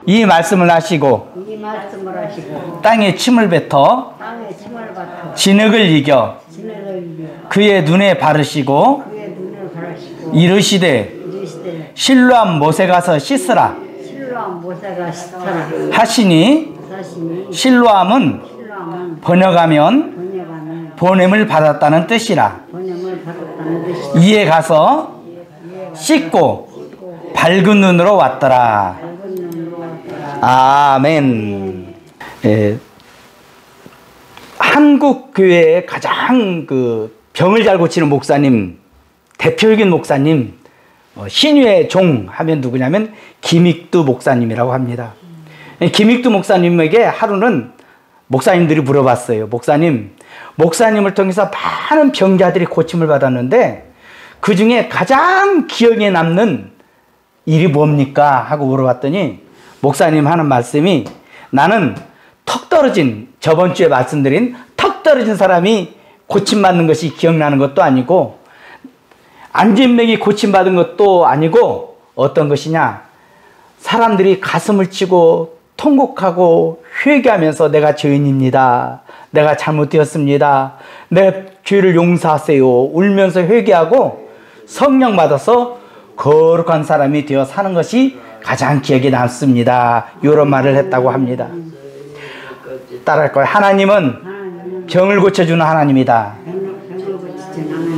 이 말씀을 하시고 땅에 침을 뱉어 진흙을 이겨 그의 눈에 바르시고 이르시되 실로암 못에 가서 씻으라 하시니 실로암은 번역하면 보냄을 받았다는 뜻이라. 이에 가서 씻고 밝은 눈으로 왔더라. 아멘. 한국 교회의 가장 병을 잘 고치는 목사님, 대표적인 목사님, 신유의 종 하면 누구냐면 김익두 목사님이라고 합니다. 김익두 목사님에게 하루는 목사님들이 물어봤어요. 목사님을 통해서 많은 병자들이 고침을 받았는데 그 중에 가장 기억에 남는 일이 뭡니까? 하고 물어봤더니 목사님 하는 말씀이, 나는 저번 주에 말씀드린 턱 떨어진 사람이 고침받는 것이 기억나는 것도 아니고 안진뱅이 고침받은 것도 아니고 어떤 것이냐, 사람들이 가슴을 치고 통곡하고 회개하면서 내가 죄인입니다, 내가 잘못되었습니다, 내 죄를 용서하세요 울면서 회개하고 성령 받아서 거룩한 사람이 되어 사는 것이 가장 기억에 남습니다. 이런 말을 했다고 합니다. 따라할 거예요. 하나님은 병을 고쳐주는 하나님이다.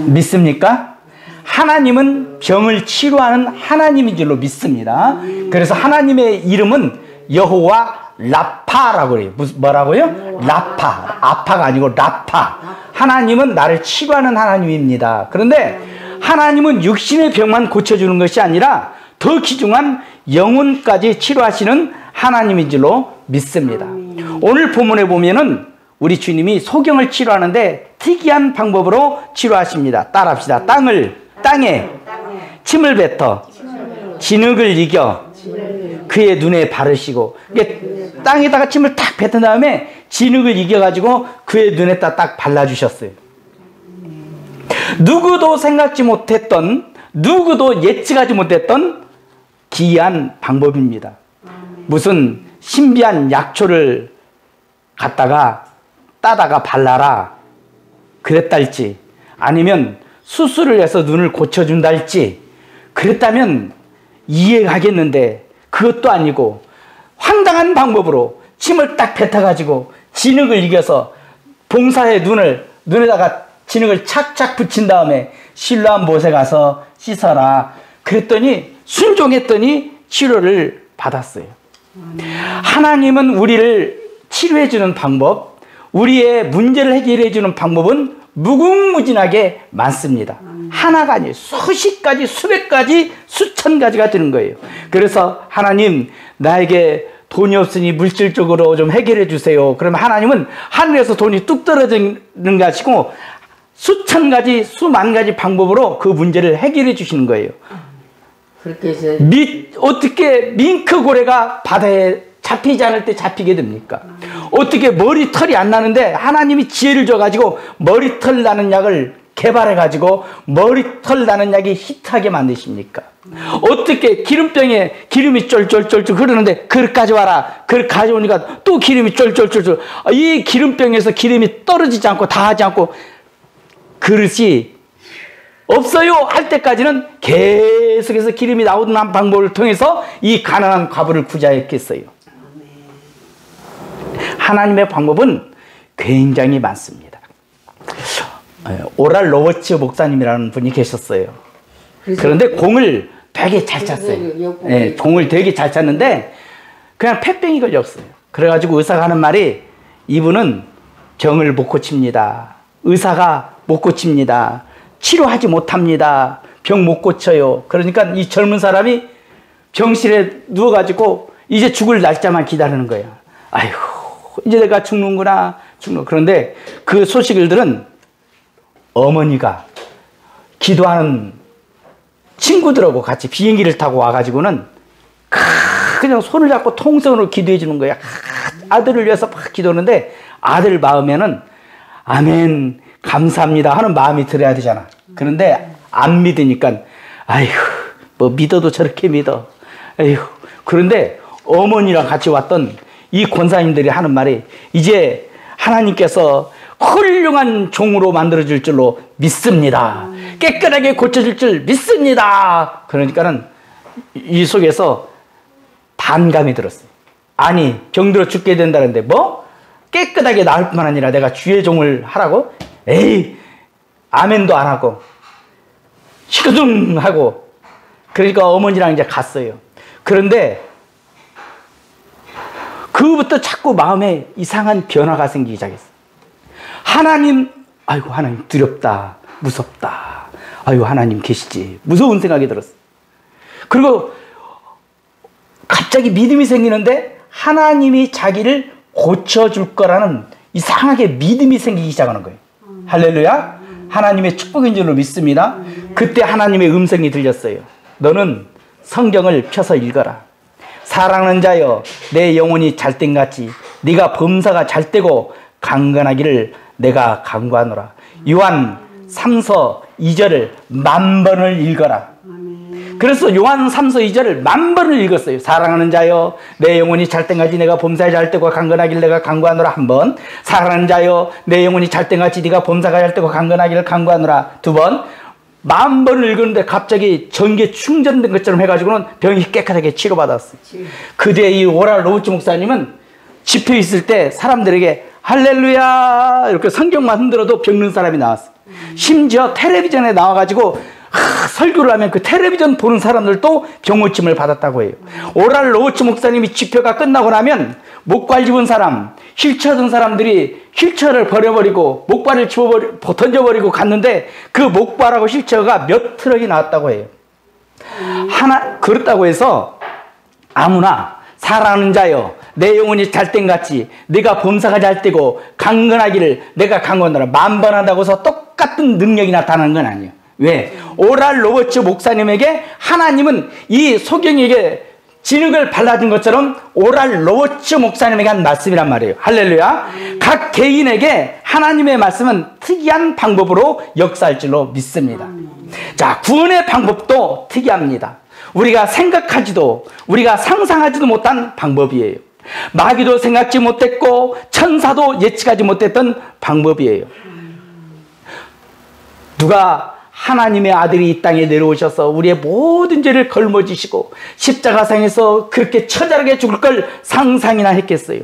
믿습니까? 하나님은 병을 치료하는 하나님인 줄로 믿습니다. 그래서 하나님의 이름은 여호와 라파라고 그래요. 뭐라고요? 라파. 아파가 아니고 라파. 하나님은 나를 치료하는 하나님입니다. 그런데 하나님은 육신의 병만 고쳐주는 것이 아니라 더 귀중한 영혼까지 치료하시는 하나님인 줄로 믿습니다. 오늘 본문에 보면은 우리 주님이 소경을 치료하는데 특이한 방법으로 치료하십니다. 따라합시다. 땅에 침을 뱉어 진흙을 이겨 그의 눈에 바르시고, 땅에다가 침을 딱 뱉은 다음에 진흙을 이겨가지고 그의 눈에다 딱 발라주셨어요. 누구도 생각지 못했던, 누구도 예측하지 못했던 기이한 방법입니다. 무슨 신비한 약초를 갖다가 따다가 발라라 그랬달지, 아니면 수술을 해서 눈을 고쳐준달지 그랬다면 이해하겠는데 그것도 아니고 황당한 방법으로 침을 딱 뱉어가지고 진흙을 이겨서 봉사의 눈에다가 진흙을 착착 붙인 다음에 실로암 못에 가서 씻어라 그랬더니 순종했더니 치료를 받았어요. 하나님은 우리를 치료해주는 방법, 우리의 문제를 해결해주는 방법은 무궁무진하게 많습니다. 하나가 아니에요. 수십 가지, 수백 가지, 수천 가지가 되는 거예요. 그래서 하나님, 나에게 돈이 없으니 물질적으로 좀 해결해 주세요. 그러면 하나님은 하늘에서 돈이 뚝 떨어지는 것이고 수천 가지, 수만 가지 방법으로 그 문제를 해결해 주시는 거예요. 그렇게 해서 어떻게 밍크고래가 바다에 잡히지 않을 때 잡히게 됩니까? 어떻게 머리털이 안 나는데 하나님이 지혜를 줘가지고 머리털 나는 약을 개발해가지고 머리털 나는 약이 히트하게 만드십니까? 어떻게 기름병에 기름이 쫄쫄쫄쫄 흐르는데 그릇 가져와라. 그릇 가져오니까 또 기름이 쫄쫄쫄쫄. 이 기름병에서 기름이 떨어지지 않고 닿지 않고 그릇이 없어요 할 때까지는 계속해서 기름이 나오는 방법을 통해서 이 가난한 과부를 구제했겠어요. 하나님의 방법은 굉장히 많습니다. 오랄 로버츠 목사님이라는 분이 계셨어요. 그런데 공을 되게 잘 찼어요. 네, 공을 되게 잘 찼는데 그냥 폐병이 걸렸어요. 그래가지고 의사가 하는 말이, 이분은 병을 못 고칩니다. 의사가 못 고칩니다. 치료하지 못합니다. 병 못 고쳐요. 그러니까 이 젊은 사람이 병실에 누워가지고 이제 죽을 날짜만 기다리는 거야. 아이고, 이제 내가 죽는구나. 그런데 그 소식을 들은 어머니가 기도하는 친구들하고 같이 비행기를 타고 와가지고는 그냥 손을 잡고 통성으로 기도해 주는 거야. 아들을 위해서 막 기도하는데 아들 마음에는 아멘, 감사합니다 하는 마음이 들어야 되잖아. 그런데 안 믿으니까 아이고, 뭐 믿어도 저렇게 믿어. 아이고. 그런데 어머니랑 같이 왔던 이 권사님들이 하는 말이 이제 하나님께서 훌륭한 종으로 만들어줄 줄로 믿습니다. 깨끗하게 고쳐줄 줄 믿습니다. 그러니까는 이 속에서 반감이 들었어요. 아니 병들어 죽게 된다는데 뭐? 깨끗하게 나을 뿐만 아니라 내가 주의 종을 하라고? 에이 아멘도 안 하고 시끄둥 하고 그러니까 어머니랑 이제 갔어요. 그런데 그부터 자꾸 마음에 이상한 변화가 생기기 시작했어요. 하나님, 아이고 하나님 두렵다, 무섭다. 아이고 하나님 계시지. 무서운 생각이 들었어요. 그리고 갑자기 믿음이 생기는데 하나님이 자기를 고쳐줄 거라는 이상하게 믿음이 생기기 시작하는 거예요. 할렐루야. 하나님의 축복인 줄로 믿습니다. 그때 하나님의 음성이 들렸어요. 너는 성경을 펴서 읽어라. 사랑하는 자여 내 영혼이 잘된같이 네가 범사가 잘되고 강건하기를 내가 간구하노라. 요한 3서 2절을 10,000번을 읽어라. 그래서 요한 3서 2절을 10,000번을 읽었어요. 사랑하는 자여 내 영혼이 잘된같이 내가 범사가 잘되고 강건하기를 내가 간구하노라. 한 번. 사랑하는 자여 내 영혼이 잘된같이 네가 범사가 잘되고 강건하기를 간구하노라. 두 번. 10,000번을 읽었는데 갑자기 전기에 충전된 것처럼 해가지고는 병이 깨끗하게 치료받았어요. 그때 이 오랄 로버츠 목사님은 집회 있을 때 사람들에게 할렐루야 이렇게 성경만 흔들어도 병든 사람이 나왔어요. 심지어 텔레비전에 나와가지고 설교를 하면 그 텔레비전 보는 사람들도 병고침을 받았다고 해요. 오랄 로버츠 목사님이 집회가 끝나고 나면 목발 집은 사람, 휠체어 든 사람들이 휠체어를 버려버리고 목발을 던져버리고 갔는데 그 목발하고 휠체어가 몇 트럭이 나왔다고 해요. 그렇다고 해서 아무나 사랑하는 자여 내 영혼이 잘된같이 네가 범사가 잘되고 강건하기를 내가 강건하라 10,000번 한다고 해서 똑같은 능력이 나타나는 건 아니에요. 왜? 오랄 로버츠 목사님에게 하나님은 이 소경에게 진흙을 발라준 것처럼 오랄 로버츠 목사님에게 한 말씀이란 말이에요. 할렐루야. 각 개인에게 하나님의 말씀은 특이한 방법으로 역사할 줄로 믿습니다. 자, 구원의 방법도 특이합니다. 우리가 생각하지도 우리가 상상하지도 못한 방법이에요. 마귀도 생각지 못했고 천사도 예측하지 못했던 방법이에요. 누가 하나님의 아들이 이 땅에 내려오셔서 우리의 모든 죄를 걸머지시고 십자가상에서 그렇게 처절하게 죽을 걸 상상이나 했겠어요.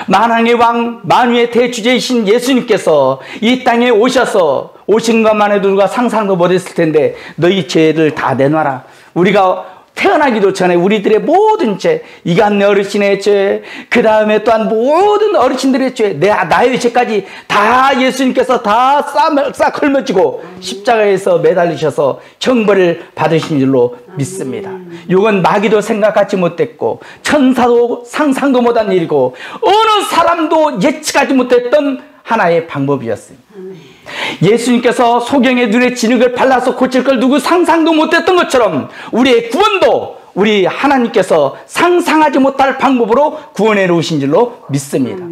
만왕의 왕 만유의 대주제이신 예수님께서 이 땅에 오신 것만 해도 누가 상상도 못했을 텐데 너희 죄를 다 내놔라. 우리가 태어나기도 전에 우리들의 모든 죄, 이간내 어르신의 죄, 그 다음에 또한 모든 어르신들의 죄, 나의 죄까지 다 예수님께서 다 싹 걸머지고 십자가에서 매달리셔서 형벌을 받으신 줄로 믿습니다. 이건 마귀도 생각하지 못했고 천사도 상상도 못한 일이고 어느 사람도 예측하지 못했던 하나의 방법이었어요. 예수님께서 소경의 눈에 진흙을 발라서 고칠 걸 누구 상상도 못했던 것처럼 우리의 구원도 우리 하나님께서 상상하지 못할 방법으로 구원해 놓으신 줄로 믿습니다.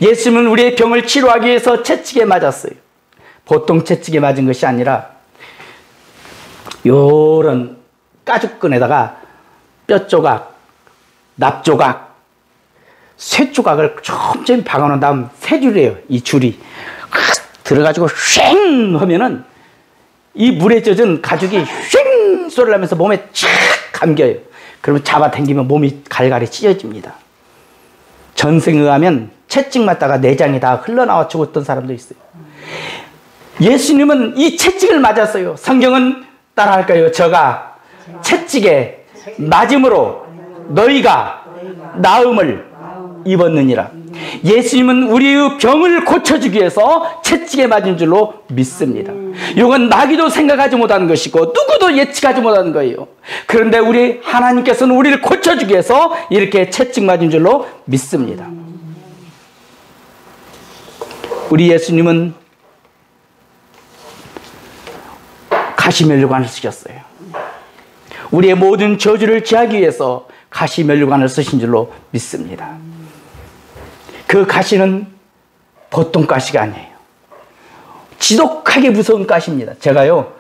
예수님은 우리의 병을 치료하기 위해서 채찍에 맞았어요. 보통 채찍에 맞은 것이 아니라 요런 가죽끈에다가 뼈 조각, 납 조각, 쇠 조각을 촘촘히 박아놓은 다음 세 줄이에요. 이 줄이 들어가지고 쉥 하면은 이 물에 젖은 가죽이 쉥 소리를 나면서 몸에 착 감겨요. 그러면 잡아당기면 몸이 갈갈이 찢어집니다. 전생에 의하면 채찍 맞다가 내장이 다 흘러나와 죽었던 사람도 있어요. 예수님은 이 채찍을 맞았어요. 성경은 따라할까요? 저가 채찍에 맞음으로 너희가 나음을 입었느니라. 예수님은 우리의 병을 고쳐주기 위해서 채찍에 맞은 줄로 믿습니다. 이건 마귀도 생각하지 못하는 것이고 누구도 예측하지 못하는 거예요. 그런데 우리 하나님께서는 우리를 고쳐주기 위해서 이렇게 채찍 맞은 줄로 믿습니다. 우리 예수님은 가시면류관을 쓰셨어요. 우리의 모든 저주를 제하기 위해서 가시면류관을 쓰신 줄로 믿습니다. 그 가시는 보통 가시가 아니에요. 지독하게 무서운 가시입니다. 제가요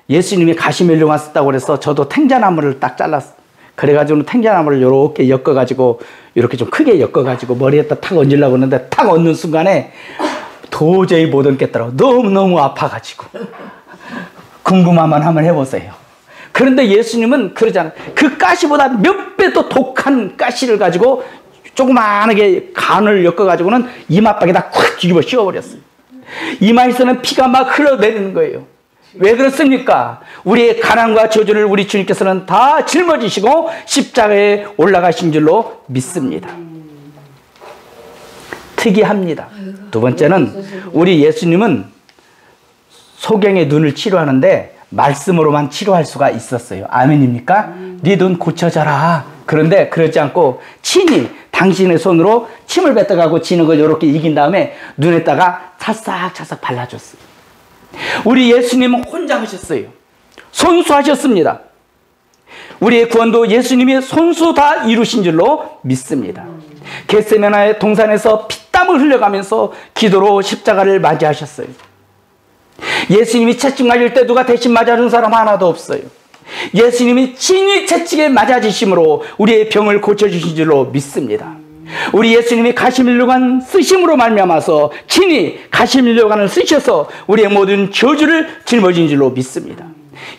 예수님이 가시면류관 썼다고 그래서 저도 탱자나무를 딱 잘랐어요. 그래가지고 탱자나무를 이렇게 엮어가지고 이렇게 좀 크게 엮어가지고 머리에다 탁 얹으려고 했는데 탁 얹는 순간에 도저히 못 얹겠더라고. 너무너무 아파가지고. 궁금하면 한번 해보세요. 그런데 예수님은 그러잖아요. 그 가시보다 몇 배 더 독한 가시를 가지고 조그마하게 간을 엮어가지고는 이마박에다 콱 뒤집어 씌워버렸어요. 이마에서는 피가 막 흘러내리는 거예요. 왜 그렇습니까? 우리의 가난과 저주를 우리 주님께서는 다 짊어지시고 십자가에 올라가신 줄로 믿습니다. 특이합니다. 두 번째는 우리 예수님은 소경의 눈을 치료하는데 말씀으로만 치료할 수가 있었어요. 아멘입니까? 네 눈 고쳐져라. 그런데 그러지 않고 친히 당신의 손으로 침을 뱉어가고 지는 걸 이렇게 이긴 다음에 눈에다가 찰싹찰싹 발라줬어요. 우리 예수님은 혼자 하셨어요. 손수하셨습니다. 우리의 구원도 예수님이 손수 다 이루신 줄로 믿습니다. 겟세마네 동산에서 피땀을 흘려가면서 기도로 십자가를 맞이하셨어요. 예수님이 채찍 맞을 때 누가 대신 맞아준 사람 하나도 없어요. 예수님이 친히 채찍에 맞아주심으로 우리의 병을 고쳐주신 줄로 믿습니다. 우리 예수님이 가시밀려간 쓰심으로 말미암아서 친히 가시밀려간을 쓰셔서 우리의 모든 저주를 짊어진 줄로 믿습니다.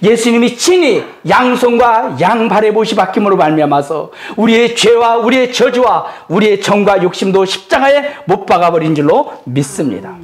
예수님이 친히 양손과 양발의 못이 박힘으로 말미암아서 우리의 죄와 우리의 저주와 우리의 정과 욕심도 십자가에 못 박아버린 줄로 믿습니다.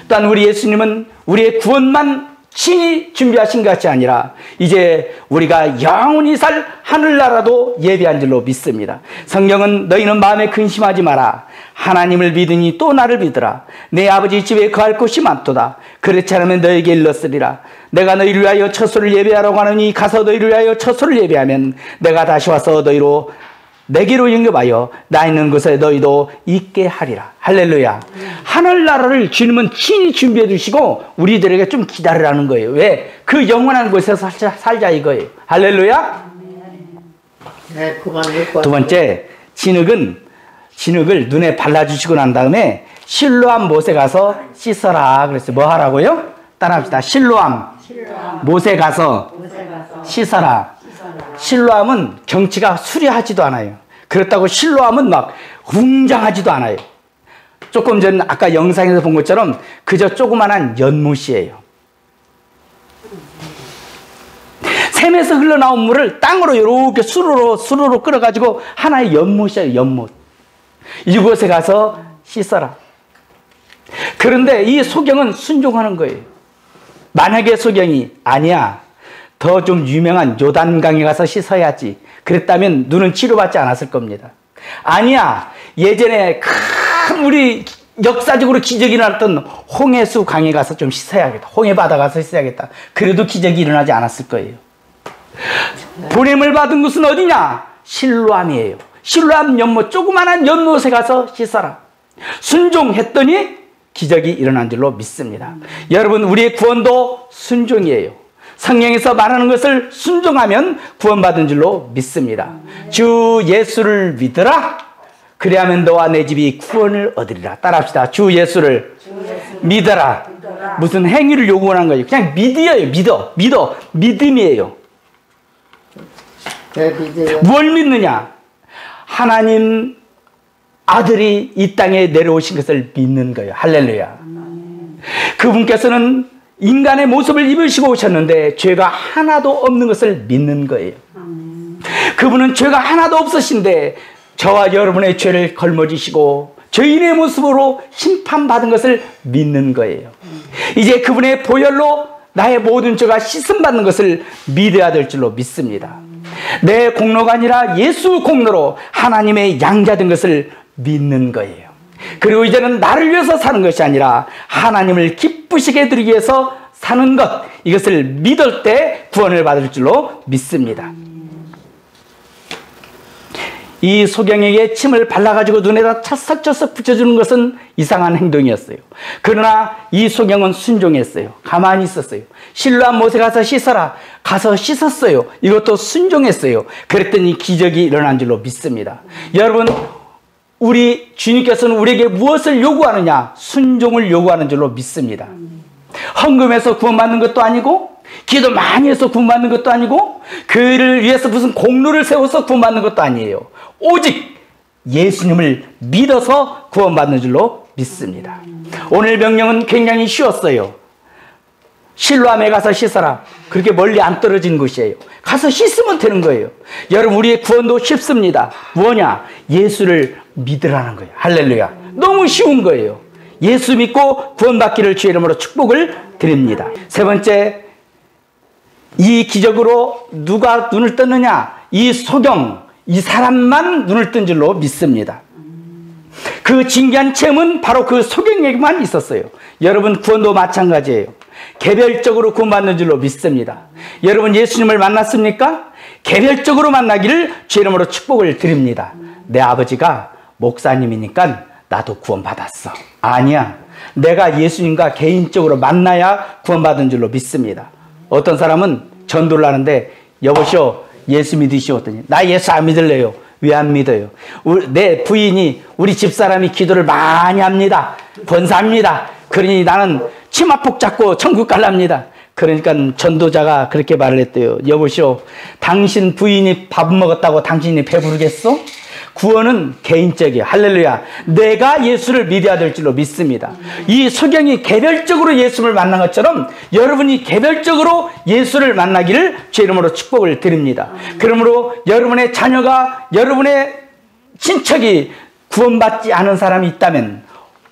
또한 우리 예수님은 우리의 구원만 친히 준비하신 것이 아니라 이제 우리가 영원히 살 하늘나라도 예비한 줄로 믿습니다. 성경은 너희는 마음에 근심하지 마라. 하나님을 믿으니 또 나를 믿으라. 내 아버지 집에 거할 곳이 많도다. 그렇지 않으면 너에게 일렀으리라. 내가 너희를 위하여 처소를 예배하라고 하느니 가서 너희를 위하여 처소를 예배하면 내가 다시 와서 너희로 내게로 영접하여 나 있는 곳에 너희도 있게 하리라. 할렐루야. 하늘나라를 주님은 친히 준비해 주시고 우리들에게 좀 기다리라는 거예요. 왜? 그 영원한 곳에서 살자 이거예요. 할렐루야. 두 번째, 진흙을 눈에 발라주시고 난 다음에 실로암 못에 가서 씻어라 그랬어요. 뭐 하라고요? 따라합시다. 실로암 못에 가서 씻어라. 실로암은 경치가 수려하지도 않아요. 그렇다고 실로암은 막 웅장하지도 않아요. 조금 전 아까 영상에서 본 것처럼 그저 조그만한 연못이에요. 샘에서 흘러나온 물을 땅으로 이렇게 수로로 끌어가지고 하나의 연못이에요. 연못. 이곳에 가서 씻어라. 그런데 이 소경은 순종하는 거예요. 만약에 소경이 아니야, 더 좀 유명한 요단강에 가서 씻어야지, 그랬다면 눈은 치료받지 않았을 겁니다. 아니야, 예전에 큰 우리 역사적으로 기적이 일어났던 홍해수 강에 가서 좀 씻어야겠다, 홍해바다 가서 씻어야겠다, 그래도 기적이 일어나지 않았을 거예요. 보냄을 받은 곳은 어디냐? 실로암이에요. 실로암 연못, 조그만한 연못에 가서 씻어라. 순종했더니 기적이 일어난 줄로 믿습니다. 여러분, 우리의 구원도 순종이에요. 성경에서 말하는 것을 순종하면 구원받은 줄로 믿습니다. 주 예수를 믿으라. 그리하면 너와 내 집이 구원을 얻으리라. 따라합시다. 주 예수를 믿어라. 무슨 행위를 요구하는 거예요? 그냥 믿어요. 믿음이에요. 뭘 믿느냐? 하나님 아들이 이 땅에 내려오신 것을 믿는 거예요. 할렐루야. 그분께서는 인간의 모습을 입으시고 오셨는데 죄가 하나도 없는 것을 믿는 거예요. 그분은 죄가 하나도 없으신데 저와 여러분의 죄를 걸머지시고 죄인의 모습으로 심판받은 것을 믿는 거예요. 이제 그분의 보혈로 나의 모든 죄가 씻음받는 것을 믿어야 될 줄로 믿습니다. 내 공로가 아니라 예수 공로로 하나님의 양자된 것을 믿는 거예요. 그리고 이제는 나를 위해서 사는 것이 아니라 하나님을 기쁘시게 해드리기 위해서 사는 것, 이것을 믿을 때 구원을 받을 줄로 믿습니다. 이 소경에게 침을 발라가지고 눈에다 찰싹찰싹 붙여주는 것은 이상한 행동이었어요. 그러나 이 소경은 순종했어요. 가만히 있었어요. 실로암 못에 가서 씻어라. 가서 씻었어요. 이것도 순종했어요. 그랬더니 기적이 일어난 줄로 믿습니다. 여러분, 우리 주님께서는 우리에게 무엇을 요구하느냐? 순종을 요구하는 줄로 믿습니다. 헌금해서 구원받는 것도 아니고, 기도 많이 해서 구원받는 것도 아니고, 그를 위해서 무슨 공로를 세워서 구원받는 것도 아니에요. 오직 예수님을 믿어서 구원받는 줄로 믿습니다. 오늘 명령은 굉장히 쉬웠어요. 실로암에 가서 씻어라. 그렇게 멀리 안 떨어진 곳이에요. 가서 씻으면 되는 거예요. 여러분, 우리의 구원도 쉽습니다. 뭐냐? 예수를 믿으라는 거예요. 할렐루야. 너무 쉬운 거예요. 예수 믿고 구원받기를 주의 이름으로 축복을 드립니다. 세 번째, 이 기적으로 누가 눈을 떴느냐? 이 소경, 이 사람만 눈을 뜬 줄로 믿습니다. 그 신기한 체험은 바로 그 소경에게만 있었어요. 여러분, 구원도 마찬가지예요. 개별적으로 구원받는 줄로 믿습니다. 여러분, 예수님을 만났습니까? 개별적으로 만나기를 주의 이름으로 축복을 드립니다. 내 아버지가 목사님이니까 나도 구원받았어. 아니야. 내가 예수님과 개인적으로 만나야 구원받은 줄로 믿습니다. 어떤 사람은 전도를 하는데, 여보시오, 예수 믿으시오. 했더니, 나 예수 안 믿을래요. 왜 안 믿어요? 내 부인이, 우리 집사람이 기도를 많이 합니다. 권사합니다. 그러니 나는 치마폭 잡고 천국 갈랍니다. 그러니까 전도자가 그렇게 말을 했대요. 여보시오, 당신 부인이 밥 먹었다고 당신이 배부르겠어? 구원은 개인적이에요. 할렐루야. 내가 예수를 믿어야 될 줄로 믿습니다. 이 소경이 개별적으로 예수를 만난 것처럼 여러분이 개별적으로 예수를 만나기를 주의 이름으로 축복을 드립니다. 그러므로 여러분의 자녀가, 여러분의 친척이 구원받지 않은 사람이 있다면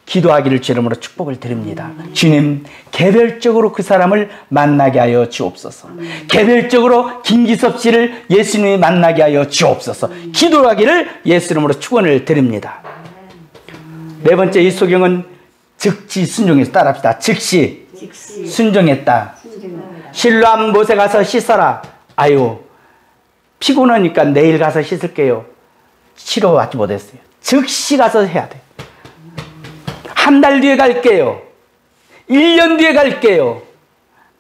기도하기를 주의 이름으로 축복을 드립니다. 주님, 개별적으로 그 사람을 만나게 하여 주옵소서. 개별적으로 김기섭 씨를 예수님이 만나게 하여 주옵소서. 기도하기를 예수 이름으로 축원을 드립니다. 네 번째, 이 소경은 즉시 순종해서 따라합시다. 즉시 순종했다. 실로암 못에 가서 씻어라. 아유, 피곤하니까 내일 가서 씻을게요. 치료받지 못했어요. 즉시 가서 해야 돼요. 한 달 뒤에 갈게요. 1년 뒤에 갈게요.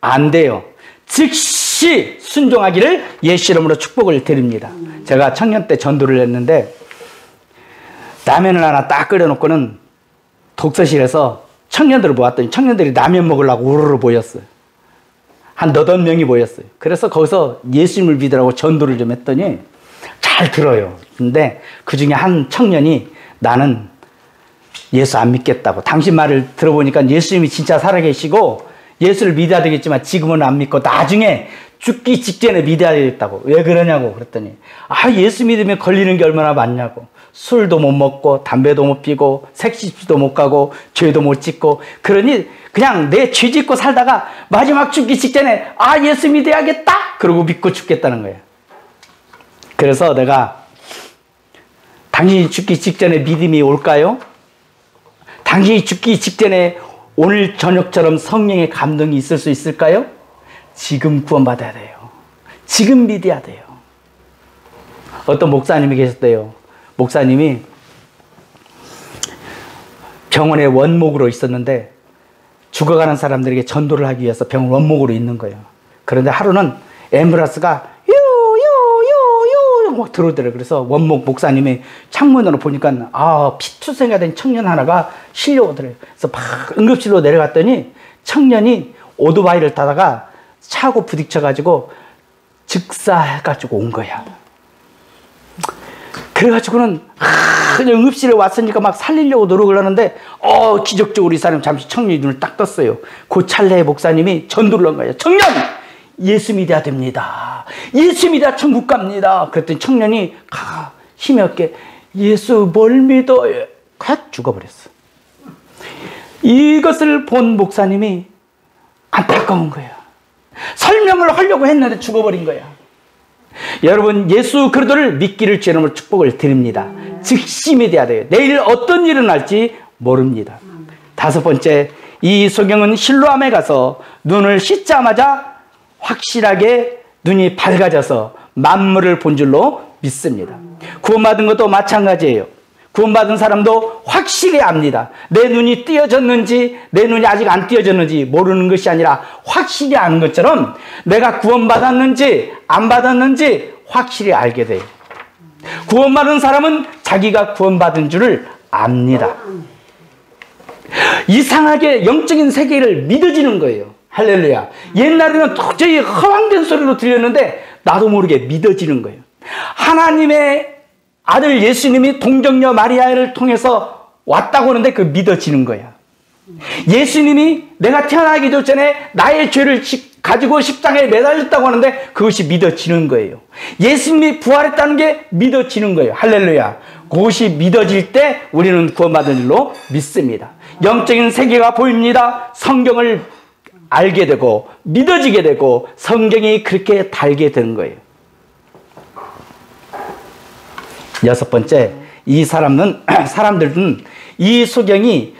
안 돼요. 즉시 순종하기를 예수 이름으로 축복을 드립니다. 제가 청년 때 전도를 했는데 라면을 하나 딱 끓여놓고는 독서실에서 청년들을 모았더니 청년들이 라면 먹으려고 우르르 모였어요. 한 8명이 모였어요. 그래서 거기서 예수님을 믿으라고 전도를 좀 했더니 잘 들어요. 근데 그 중에 한 청년이, 나는 예수 안 믿겠다고. 당신 말을 들어보니까 예수님이 진짜 살아계시고 예수를 믿어야 되겠지만 지금은 안 믿고 나중에 죽기 직전에 믿어야 되겠다고. 왜 그러냐고 그랬더니, 예수 믿으면 걸리는 게 얼마나 많냐고. 술도 못 먹고 담배도 못 피고 색시도 못 가고 죄도 못 짓고, 그러니 그냥 내 죄 짓고 살다가 마지막 죽기 직전에 예수 믿어야겠다 그러고 믿고 죽겠다는 거예요. 그래서 내가, 당신이 죽기 직전에 믿음이 올까요? 당신이 죽기 직전에 오늘 저녁처럼 성령의 감동이 있을 수 있을까요? 지금 구원받아야 돼요. 지금 믿어야 돼요. 어떤 목사님이 계셨대요. 목사님이 병원에 원목으로 있었는데 죽어가는 사람들에게 전도를 하기 위해서 병원 원목으로 있는 거예요. 그런데 하루는 앰뷸런스가 막 들어오더래요. 그래서 원목 목사님이 창문으로 보니까 피투성이가 된 청년 하나가 실려오더래요. 그래서 막 응급실로 내려갔더니 청년이 오토바이를 타다가 차고 부딪혀가지고 즉사해가지고 온 거야. 그래가지고는 그냥 응급실에 왔으니까 막 살리려고 노력을 하는데 기적적으로 이 사람이 잠시 청년이 눈을 딱 떴어요. 그 찰나에 목사님이 전도를 한 거예요. 청년! 예수 믿어야 됩니다. 예수 믿어야 천국 갑니다. 그랬더니 청년이 힘이 없게 예수 뭘 믿어요? 콱 죽어버렸어. 이것을 본 목사님이 안타까운 거야. 설명을 하려고 했는데 죽어버린 거야. 여러분, 예수 그리스도를 믿기를 주의 이름으로 축복을 드립니다. 즉시 믿어야 돼요. 내일 어떤 일이 날지 모릅니다. 다섯 번째, 이 소경은 실로암에 가서 눈을 씻자마자 확실하게 눈이 밝아져서 만물을 본 줄로 믿습니다. 구원받은 것도 마찬가지예요. 구원받은 사람도 확실히 압니다. 내 눈이 띄어졌는지 내 눈이 아직 안 띄어졌는지 모르는 것이 아니라 확실히 아는 것처럼 내가 구원받았는지 안 받았는지 확실히 알게 돼요. 구원받은 사람은 자기가 구원받은 줄을 압니다. 이상하게 영적인 세계를 믿어지는 거예요. 할렐루야. 옛날에는 도저히 허황된 소리로 들렸는데 나도 모르게 믿어지는 거예요. 하나님의 아들 예수님이 동정녀 마리아를 통해서 왔다고 하는데 그 믿어지는 거야. 예수님이 내가 태어나기 전에 나의 죄를 가지고 십자가에 매달렸다고 하는데 그것이 믿어지는 거예요. 예수님이 부활했다는 게 믿어지는 거예요. 할렐루야. 그것이 믿어질 때 우리는 구원받은 줄로 믿습니다. 영적인 세계가 보입니다. 성경을 알게 되고 믿어지게 되고 성경이 그렇게 달게 되는 거예요. 여섯 번째, 이 사람들은 이 소경이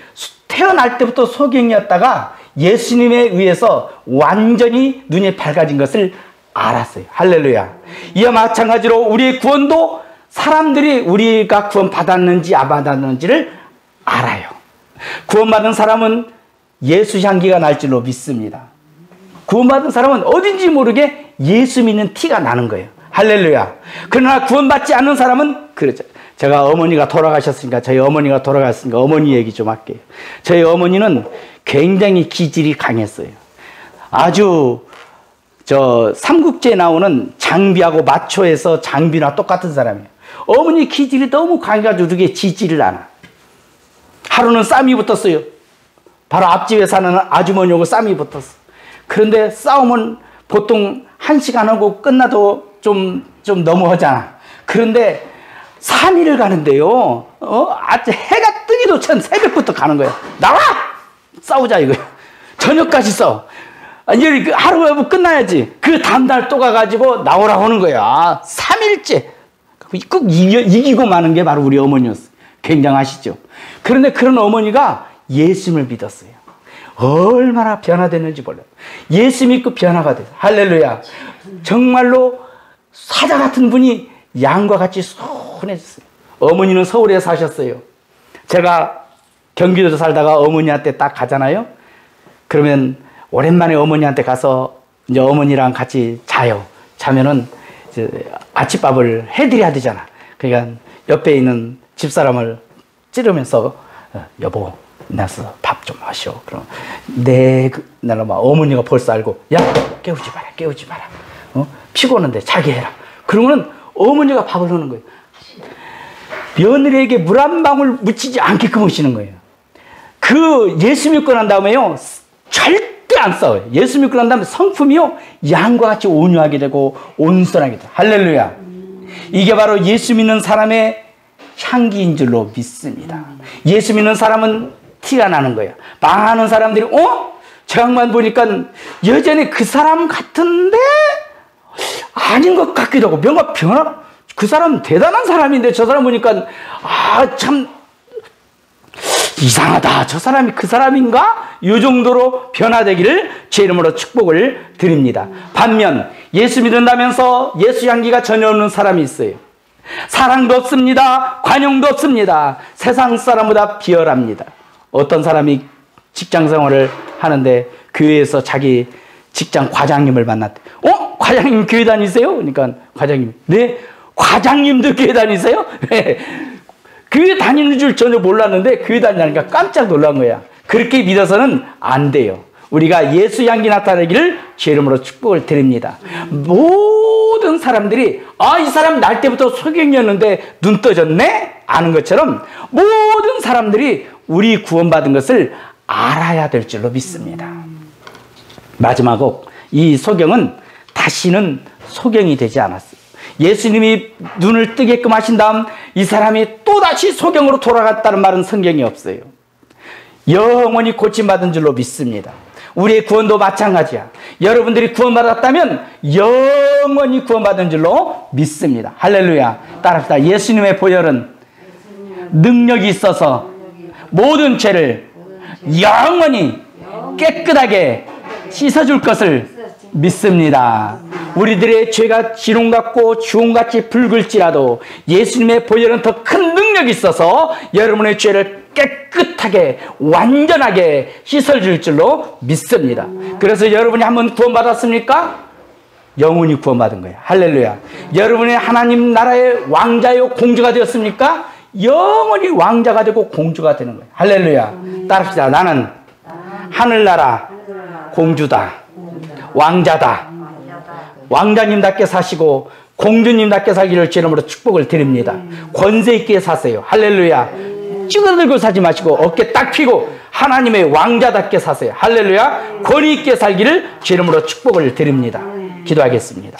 태어날 때부터 소경이었다가 예수님에 의해서 완전히 눈이 밝아진 것을 알았어요. 할렐루야. 이와 마찬가지로 우리의 구원도 사람들이 우리가 구원받았는지 안 받았는지를 알아요. 구원받은 사람은 예수 향기가 날 줄로 믿습니다. 구원받은 사람은 어딘지 모르게 예수 믿는 티가 나는 거예요. 할렐루야. 그러나 구원받지 않는 사람은 그렇죠. 제가 어머니가 돌아가셨으니까 저희 어머니가 돌아갔으니까 어머니 얘기 좀 할게요. 저희 어머니는 굉장히 기질이 강했어요. 아주 삼국지에 나오는 장비하고 마초에서 장비나 똑같은 사람이에요. 어머니 기질이 너무 강해가지고 그게 지지를 않아. 하루는 쌈이 붙었어요. 바로 앞집에 사는 아주머니하고 쌈이 붙었어. 그런데 싸움은 보통 1시간 하고 끝나도 좀 너무하잖아. 그런데 3일을 가는데요. 아주 해가 뜨기도 전 새벽부터 가는 거예요. 나와! 싸우자 이거예요. 저녁까지 싸워. 이제 하루 끝나야지. 그 다음날 또 가가지고 나오라고 하는 거야. 3일째. 꼭 이기고 마는 게 바로 우리 어머니였어요. 굉장하시죠. 그런데 그런 어머니가 예수님을 믿었어요. 얼마나 변화됐는지 몰라요. 예수 믿고 변화가 돼요. 할렐루야. 정말로 사자 같은 분이 양과 같이 순해졌어요. 어머니는 서울에 사셨어요. 제가 경기도에 살다가 어머니한테 딱 가잖아요. 그러면 오랜만에 어머니한테 가서 이제 어머니랑 같이 자요. 자면은 이제 아침밥을 해드려야 되잖아. 그러니까 옆에 있는 집사람을 찌르면서 여보, 나서 밥 좀 마셔. 그럼 네, 나는 막 어머니가 벌써 알고 야 깨우지 마라. 피곤한데 자게 해라. 그러면 어머니가 밥을 하는 거예요. 며느리에게 물 한 방울 묻히지 않게끔 하시는 거예요. 그 예수 믿고 난 다음에요 절대 안 싸워요. 예수 믿고 난 다음에 성품이요 양과 같이 온유하게 되고 온순하게 돼요. 할렐루야. 이게 바로 예수 믿는 사람의 향기인 줄로 믿습니다. 예수 믿는 사람은 티가 나는 거예요. 많은 사람들이 저 양반 보니까 여전히 그 사람 같은데 아닌 것 같기도 하고 뭔가 그 사람 대단한 사람인데 저 사람 보니까 참 이상하다. 저 사람이 그 사람인가? 이 정도로 변화되기를 제 이름으로 축복을 드립니다. 반면 예수 믿는다면서 예수 향기가 전혀 없는 사람이 있어요. 사랑도 없습니다. 관용도 없습니다. 세상 사람보다 비열합니다. 어떤 사람이 직장 생활을 하는데 교회에서 자기 직장 과장님을 만났대. 과장님 교회 다니세요? 그러니까 과장님, 네, 과장님도 교회 다니세요? 네. 교회 다니는 줄 전혀 몰랐는데 교회 다니니까 깜짝 놀란 거야. 그렇게 믿어서는 안 돼요. 우리가 예수 향기 나타내기를 제 이름으로 축복을 드립니다. 모든 사람들이 이 사람 날 때부터 소경이었는데 눈 떠졌네? 아는 것처럼 모든 사람들이 우리 구원받은 것을 알아야 될 줄로 믿습니다. 마지막으로 이 소경은 다시는 소경이 되지 않았어요. 예수님이 눈을 뜨게끔 하신 다음 이 사람이 또다시 소경으로 돌아갔다는 말은 성경에 없어요. 영원히 고침받은 줄로 믿습니다. 우리의 구원도 마찬가지야. 여러분들이 구원받았다면 영원히 구원받은 줄로 믿습니다. 할렐루야. 따라합시다. 예수님의 보혈은 능력이 있어서 모든 죄를 영원히 깨끗하게 씻어줄 것을 믿습니다. 우리들의 죄가 지롱 같고 주홍같이 붉을지라도 예수님의 보혈은 더 큰 능력이 있어서 여러분의 죄를 깨끗하게 완전하게 씻어줄 줄로 믿습니다. 그래서 여러분이 한번 구원받았습니까? 영원히 구원받은 거예요. 할렐루야. 여러분이 하나님 나라의 왕자요 공주가 되었습니까? 영원히 왕자가 되고 공주가 되는 거예요. 할렐루야. 따라합시다. 나는 하늘나라 공주다. 왕자다. 왕자님답게 사시고 공주님답게 살기를 주 이름으로 축복을 드립니다. 권세 있게 사세요. 할렐루야. 찌그러들고 사지 마시고 어깨 딱 펴고 하나님의 왕자답게 사세요. 할렐루야. 권위 있게 살기를 주 이름으로 축복을 드립니다. 기도하겠습니다.